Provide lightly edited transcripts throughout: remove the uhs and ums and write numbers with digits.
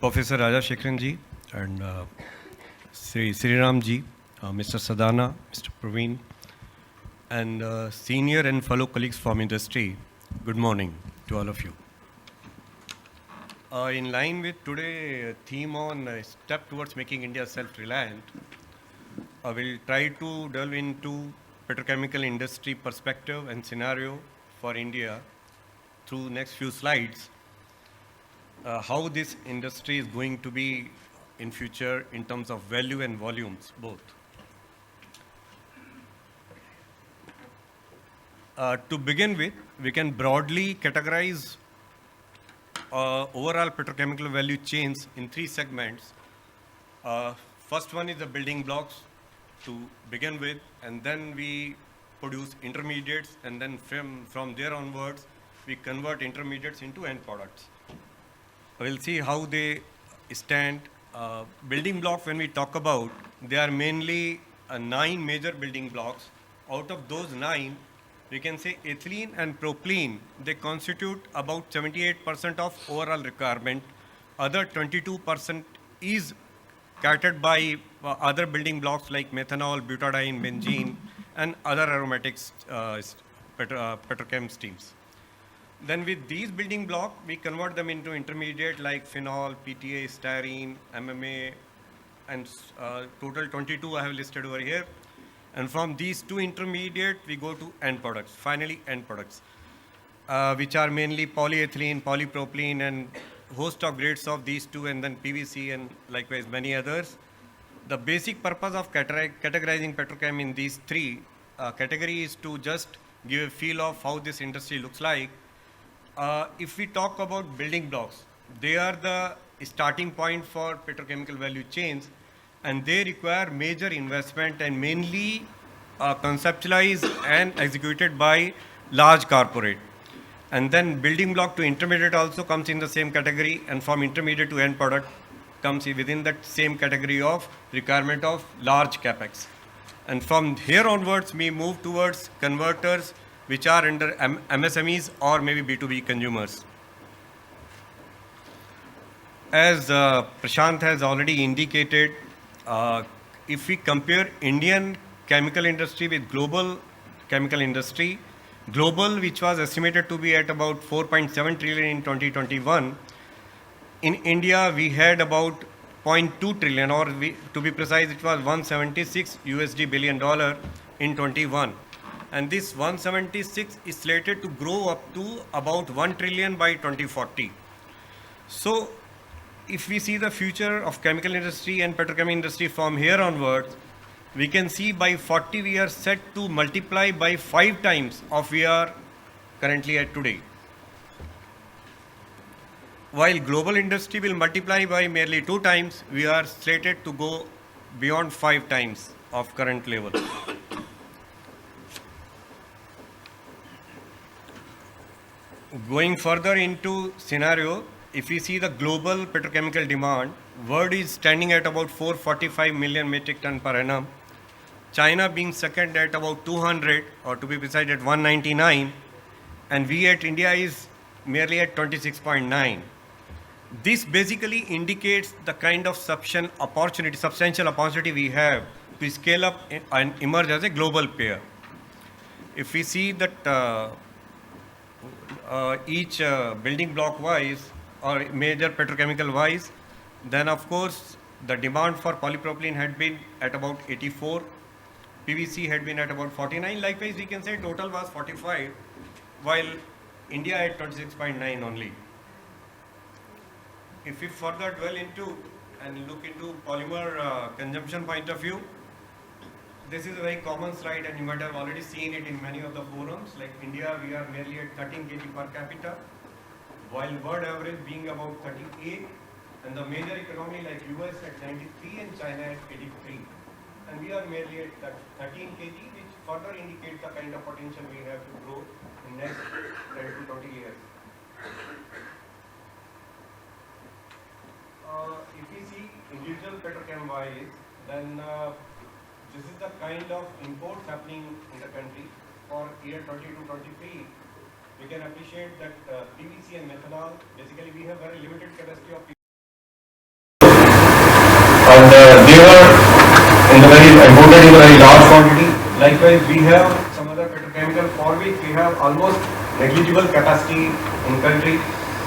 Professor Raja Shekharan ji and Sri Ram ji, Mr. Sadana, Mr. Praveen, and senior and fellow colleagues from industry, good morning to all of you. In line with today's theme on step towards making India self-reliant, I will try to delve into petrochemical industry perspective and scenario for India through next few slides. How this industry is going to be in future in terms of value and volumes, both. To begin with, we can broadly categorize overall petrochemical value chains in three segments. First one is the building blocks to begin with, and then we produce intermediates, and then from there onwards, we convert intermediates into end products. We'll see how they stand. Building blocks, when we talk about, they are mainly 9 major building blocks. Out of those 9, we can say ethylene and propylene, they constitute about 78% of overall requirement. Other 22% is catered by other building blocks like methanol, butadiene, benzene, and other aromatics petrochem streams. Then with these building blocks, we convert them into intermediate like phenol, PTA, styrene, MMA, and total 22 I have listed over here. And from these two intermediate, we go to end products, finally end products, which are mainly polyethylene, polypropylene, and host of grades of these two, and then PVC and likewise many others. The basic purpose of categorizing petrochem in these three categories is to just give a feel of how this industry looks like. If we talk about building blocks, they are the starting point for petrochemical value chains, and they require major investment and mainly conceptualized and executed by large corporate. And then building block to intermediate also comes in the same category, and from intermediate to end product comes within that same category of requirement of large capex. And from here onwards, we move towards converters, which are under MSMEs or maybe B2B consumers. As Prashant has already indicated, if we compare Indian chemical industry with global chemical industry, global, which was estimated to be at about 4.7 trillion in 2021, in India we had about 0.2 trillion, or to be precise, it was 176 USD billion in 21. And this 176 is slated to grow up to about 1 trillion by 2040. So if we see the future of chemical industry and petrochemical industry from here onwards, we can see by 40 we are set to multiply by 5 times of we are currently at today. While global industry will multiply by merely 2 times, we are slated to go beyond 5 times of current level. Going further into scenario, if we see the global petrochemical demand, world is standing at about 445 million metric ton per annum. China being second at about 200, or to be precise at 199, and we at India is merely at 26.9. This basically indicates the kind of substantial opportunity we have to scale up and emerge as a global player. If we see that each building block wise or major petrochemical wise, then of course the demand for polypropylene had been at about 84, PVC had been at about 49, likewise we can say total was 45, while India at 26.9 only. If we further dwell into and look into polymer consumption point of view, this is a very common slide and you might have already seen it in many of the forums. Like India, we are merely at 13 kg per capita, while world average being about 38, and the major economy like US at 93 and China at 83. And we are merely at that 13 kg, which further indicates the kind of potential we have to grow in next 10 to 20 years. If we see individual petrochem wise, then this is the kind of imports happening in the country for year 22-23. We can appreciate that PVC and methanol, basically we have very limited capacity of and they were imported in a very large quantity. Likewise, we have some other petrochemical for which we have almost negligible capacity in country,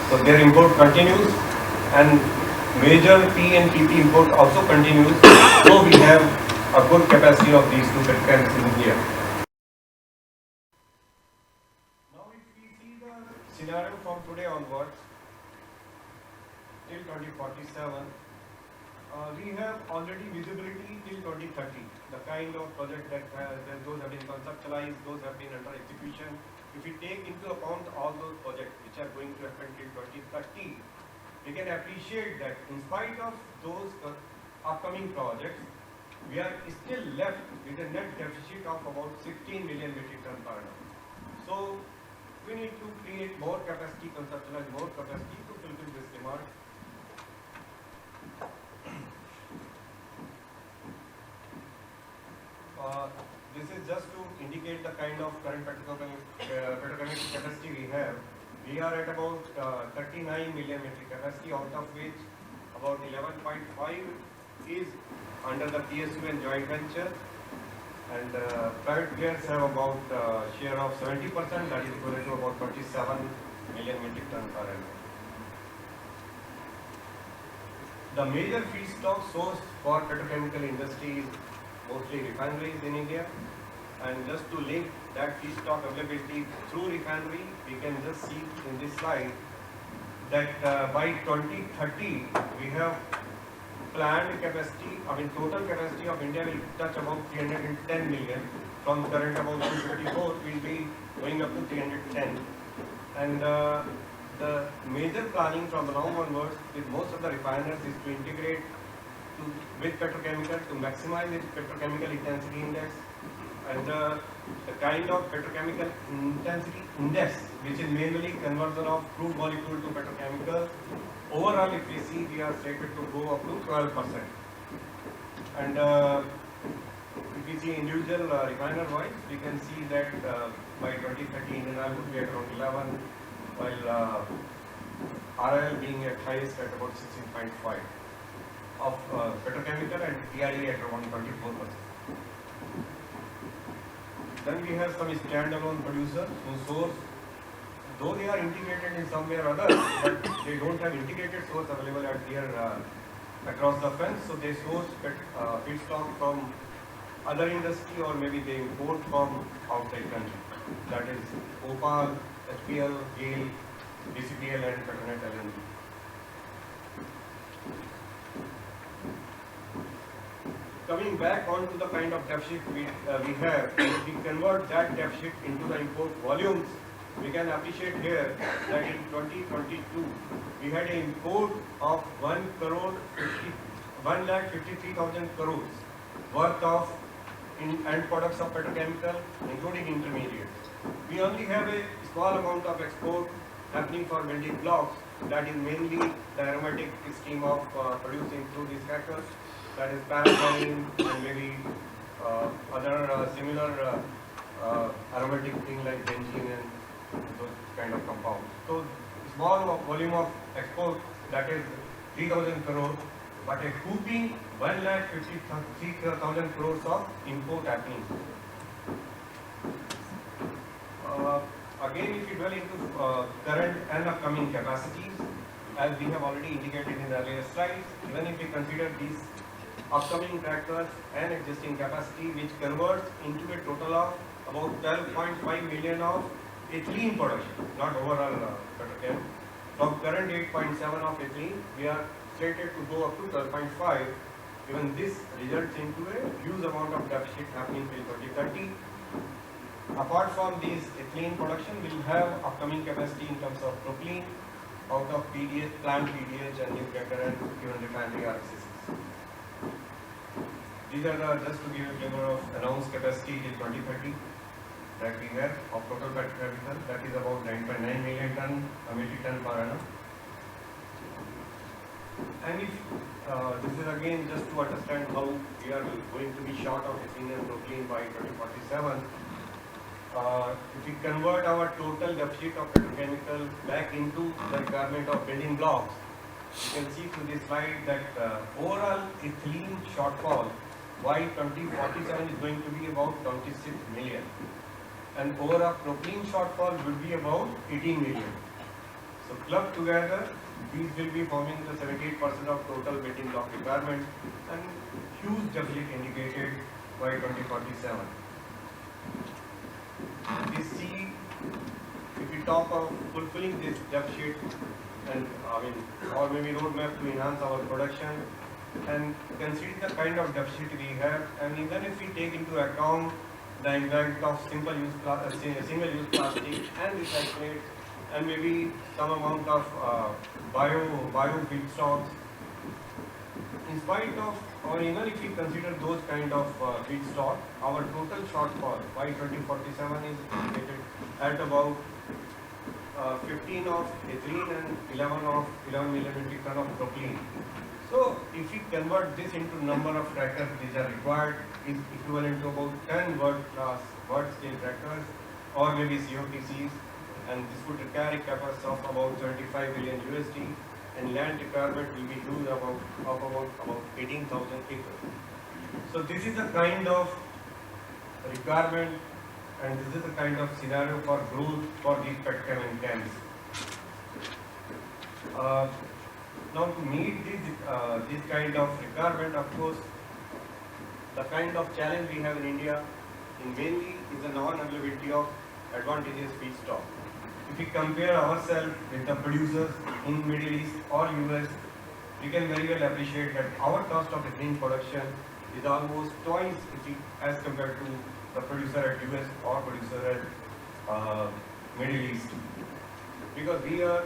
so their import continues, and major P and PP import also continues. So we have a good capacity of these two petrochemicals in India. Now, if we see the scenario from today onwards till 2047, we have already visibility till 2030. The kind of project that those have been conceptualized, those have been under execution. If we take into account all those projects which are going to happen till 2030, we can appreciate that in spite of those upcoming projects, we are still left with a net deficit of about 16 million metric ton per annum. So we need to create more capacity, conceptualize more capacity to fulfill this demand. This is just to indicate the kind of current petrochemical capacity we have. We are at about 39 million metric capacity, out of which about 11.5 is under the PSU and joint venture, and private players have about share of 70%, that is equivalent to about 27 million metric ton per annum. The major feedstock source for petrochemical industry is mostly refineries in India, and just to link that feedstock availability through refinery, we can just see in this slide that by 2030 we have planned capacity, total capacity of India will touch about 310 million. From current about 254, will be going up to 310. And the major planning from now onwards with most of the refiners is to integrate with petrochemical to maximize its petrochemical intensity index, and the kind of petrochemical intensity index, which is mainly conversion of crude molecule to petrochemical. Overall, if we see, we are slated to go up to 12%. And if we see individual refiner wise, we can see that by 2030, Indian oil would be at around 11, while RIL being at highest at about 16.5 of petrochemical, and TRE at around 24%. Then we have some standalone producers who source, though they are integrated in some way or other, but they don't have integrated source available at their across the fence, so they source feedstock from other industry, or maybe they import from outside country. That is OPAL, HPL, GAIL, DCPL, and Petronet LNG. Coming back onto the kind of deficit we have, if we convert that deficit into the import volumes, we can appreciate here that in 2022 we had an import of 1,53,000 crores worth of end products of petrochemical, including intermediates. We only have a small amount of export happening for building blocks, that is mainly the aromatic scheme of producing through these crackers, that is paraffin and maybe other similar aromatic thing like benzene and those kind of compounds. So small volume of export, that is 3,000 crores, but a whooping 1,53,000 crores of import happening. Again, if you dwell into current and upcoming capacities, as we have already indicated in the earlier slides, even if we consider these upcoming crackers and existing capacity, which converts into a total of about 12.5 million of ethylene production, not overall petrochem. From current 8.7 of ethylene, we are slated to go up to 12.5. Even this results into a huge amount of deficit happening till 2030. Apart from these ethylene production, we will have upcoming capacity in terms of propylene out of PDH, plant PDH and new cracker and even refinery RFCCs. These are just to give a flavor of announced capacity till 2030 that we have of total petrochemical, that is about 9.9 million metric ton per annum. And if this is again just to understand how we are going to be short of ethylene and propylene by 2047. If we convert our total deficit of petrochemical back into the requirement of building blocks, you can see through this slide that overall ethylene shortfall by 2047 is going to be about 26 million. And overall propylene shortfall would be about 18 million. So clubbed together, these will be forming the 78% of total building block requirement and huge deficit indicated by 2047. We see, if we talk of fulfilling this deficit and or maybe roadmap to enhance our production and consider the kind of deficit we have, and even if we take into account the impact of single-use plastic and recyclate and maybe some amount of bio feedstocks, in spite of, or even if we consider those kind of feedstock, our total shortfall by 2047 is estimated at about 15 of ethylene and 11 million metric ton of propylene. So if we convert this into number of tractors which are required, is equivalent to about 10 world scale tractors or maybe COTCs, and this would require a capacity of about 75 billion USD, and land requirement will be huge about 18,000 acres. So this is the kind of requirement and this is the kind of scenario for growth for these petchem and chems. Now to meet this kind of requirement, of course, the kind of challenge we have in India mainly is the non-availability of advantageous feedstock. If we compare ourselves with the producers in Middle East or US, we can very well appreciate that our cost of ethylene production is almost twice as compared to the producer at US or producer at Middle East, because we are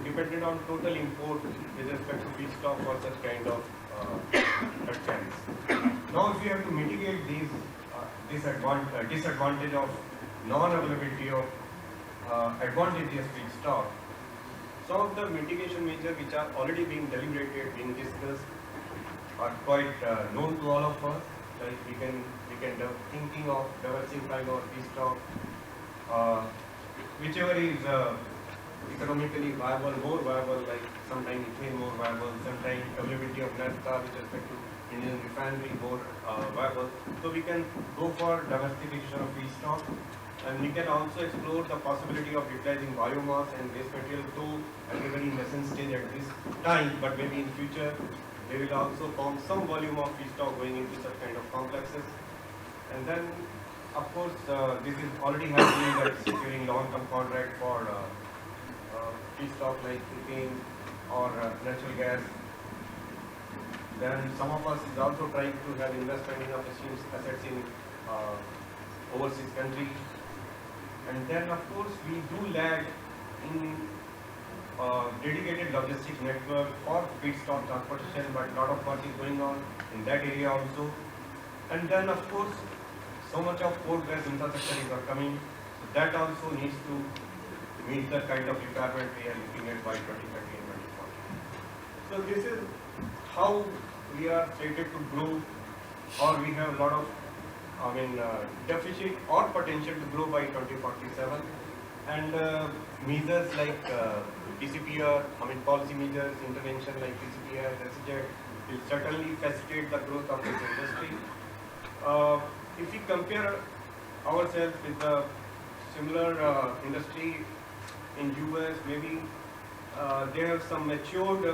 dependent on total import with respect to feedstock for such kind of petchems. Now, if we have to mitigate disadvantage of non-availability of advantageous feedstock, some of the mitigation measures which are already being deliberated, being discussed, are quite known to all of us. Like we can thinking of diversifying our feedstock, whichever is economically viable, more viable, like sometimes ethane more viable, sometimes availability of naphtha with respect to Indian refinery more viable. So we can go for diversification of feedstock, and we can also explore the possibility of utilizing biomass and waste material, though at a very nascent stage at this time, but maybe in future they will also form some volume of feedstock going into such kind of complexes. And then, of course, this is already happening, that securing long-term contract for feedstock like ethane or natural gas. Then some of us is also trying to have investment in upstream assets in overseas countries. And then, of course, we do lag in dedicated logistics network for feedstock transportation, but a lot of work is going on in that area also. And then, of course, so much of port gas infrastructure is upcoming, so that also needs to meet the kind of requirement we are looking at by 2030 and 2040. So this is how we are slated to grow, or we have a lot of deficit or potential to grow by 2047. And measures like DCPR, policy measures, intervention like DCPR, SGM will certainly facilitate the growth of this industry. If we compare ourselves with the similar industry in US, maybe they have some matured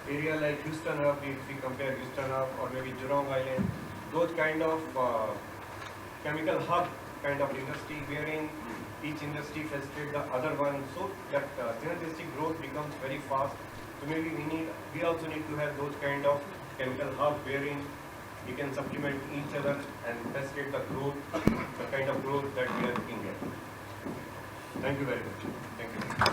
area like Houston Hub, if we compare Houston Hub or maybe Jurong Island, those kind of chemical hub kind of industry wherein each industry facilitates the other one, so that synergistic growth becomes very fast. So maybe we also need to have those kind of chemical hub wherein we can supplement each other and facilitate the growth, the kind of growth that we are looking at. Thank you very much. Thank you.